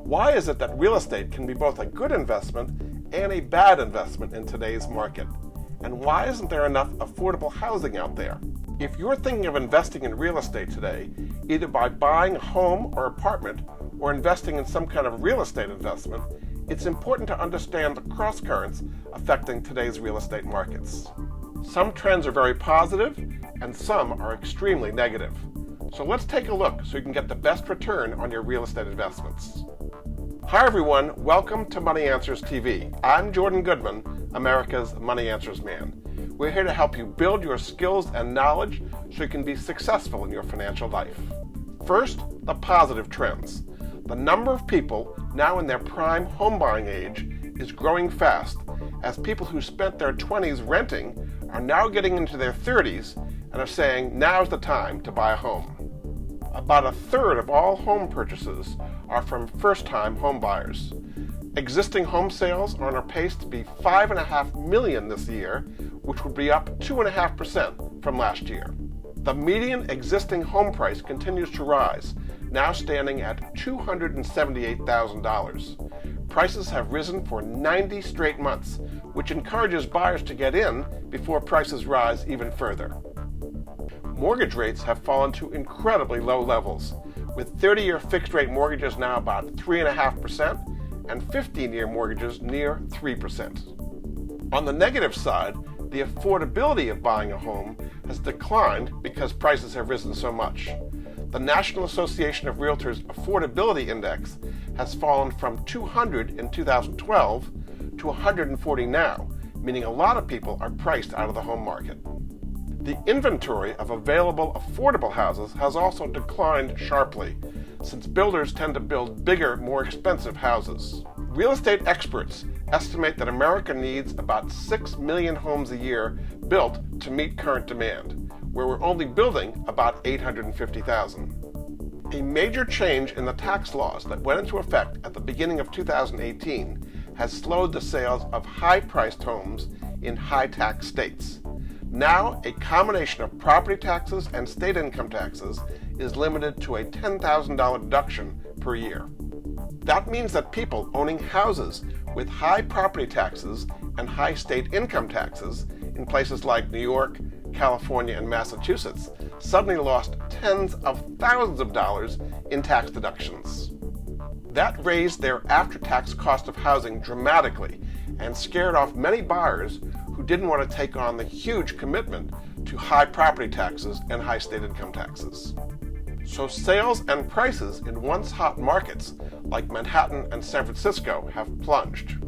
Why is it that real estate can be both a good investment and a bad investment in today's market? And why isn't there enough affordable housing out there? If you're thinking of investing in real estate today, either by buying a home or apartment or investing in some kind of real estate investment, it's important to understand the crosscurrents affecting today's real estate markets. Some trends are very positive and some are extremely negative. So let's take a look so you can get the best return on your real estate investments. Hi everyone, welcome to Money Answers TV. I'm Jordan Goodman, America's Money Answers man. We're here to help you build your skills and knowledge so you can be successful in your financial life. First, the positive trends. The number of people now in their prime home buying age is growing fast, as people who spent their 20s renting are now getting into their 30s and are saying now's the time to buy a home. About a third of all home purchases are from first-time home buyers. Existing home sales are on a pace to be 5.5 million this year, which would be up 2.5% from last year. The median existing home price continues to rise, now standing at $278,000. Prices have risen for 90 straight months, which encourages buyers to get in before prices rise even further. Mortgage rates have fallen to incredibly low levels, with 30-year fixed-rate mortgages now about 3.5% and 15-year mortgages near 3%. On the negative side, the affordability of buying a home has declined because prices have risen so much. The National Association of Realtors Affordability Index has fallen from 200 in 2012 to 140 now, meaning a lot of people are priced out of the home market. The inventory of available affordable houses has also declined sharply, since builders tend to build bigger, more expensive houses. Real estate experts estimate that America needs about 6 million homes a year built to meet current demand, where we're only building about 850,000. A major change in the tax laws that went into effect at the beginning of 2018 has slowed the sales of high-priced homes in high-tax states. Now, a combination of property taxes and state income taxes is limited to a $10,000 deduction per year. That means that people owning houses with high property taxes and high state income taxes in places like New York, California, and Massachusetts suddenly lost tens of thousands of dollars in tax deductions. That raised their after-tax cost of housing dramatically and scared off many buyers who didn't want to take on the huge commitment to high property taxes and high state income taxes. So sales and prices in once hot markets like Manhattan and San Francisco have plunged.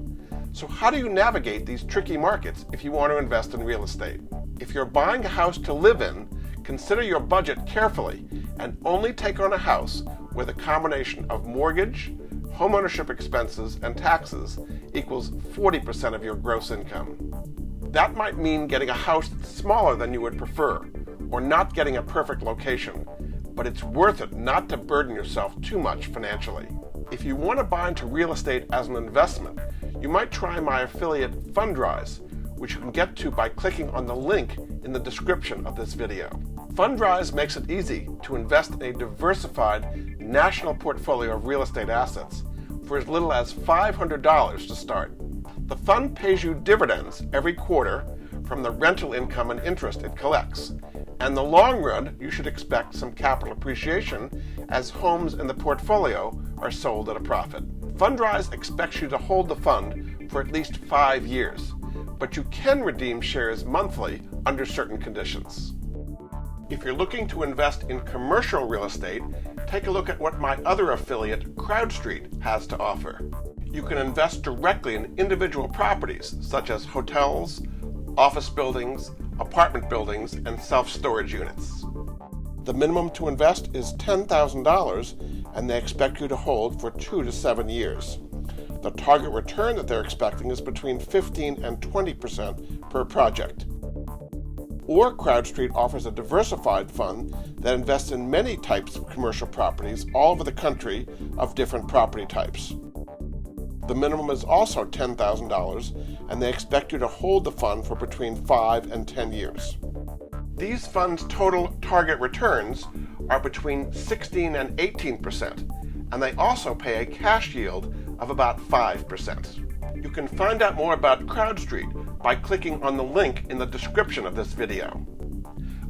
So how do you navigate these tricky markets if you want to invest in real estate? If you're buying a house to live in, consider your budget carefully and only take on a house where the combination of mortgage, homeownership expenses, and taxes equals 40% of your gross income. That might mean getting a house that's smaller than you would prefer, or not getting a perfect location, but it's worth it not to burden yourself too much financially. If you want to buy into real estate as an investment, you might try my affiliate Fundrise, which you can get to by clicking on the link in the description of this video. Fundrise makes it easy to invest in a diversified national portfolio of real estate assets for as little as $500 to start. The fund pays you dividends every quarter from the rental income and interest it collects. And in the long run, you should expect some capital appreciation as homes in the portfolio are sold at a profit. Fundrise expects you to hold the fund for at least 5 years, but you can redeem shares monthly under certain conditions. If you're looking to invest in commercial real estate, take a look at what my other affiliate, CrowdStreet, has to offer. You can invest directly in individual properties such as hotels, office buildings, apartment buildings, and self-storage units. The minimum to invest is $10,000, and they expect you to hold for 2 to 7 years. The target return that they're expecting is between 15 and 20% per project. Or CrowdStreet offers a diversified fund that invests in many types of commercial properties all over the country of different property types. The minimum is also $10,000, and they expect you to hold the fund for between 5 and 10 years. These funds' total target returns are between 16 and 18%, and they also pay a cash yield of about 5%. You can find out more about CrowdStreet by clicking on the link in the description of this video.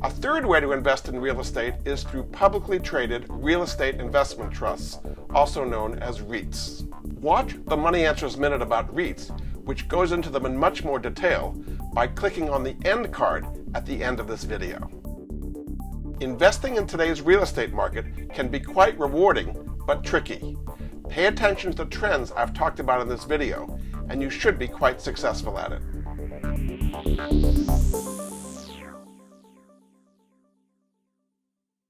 A third way to invest in real estate is through publicly traded real estate investment trusts, also known as REITs. Watch the Money Answers Minute about REITs, which goes into them in much more detail, by clicking on the end card at the end of this video. Investing in today's real estate market can be quite rewarding, but tricky. Pay attention to the trends I've talked about in this video, and you should be quite successful at it.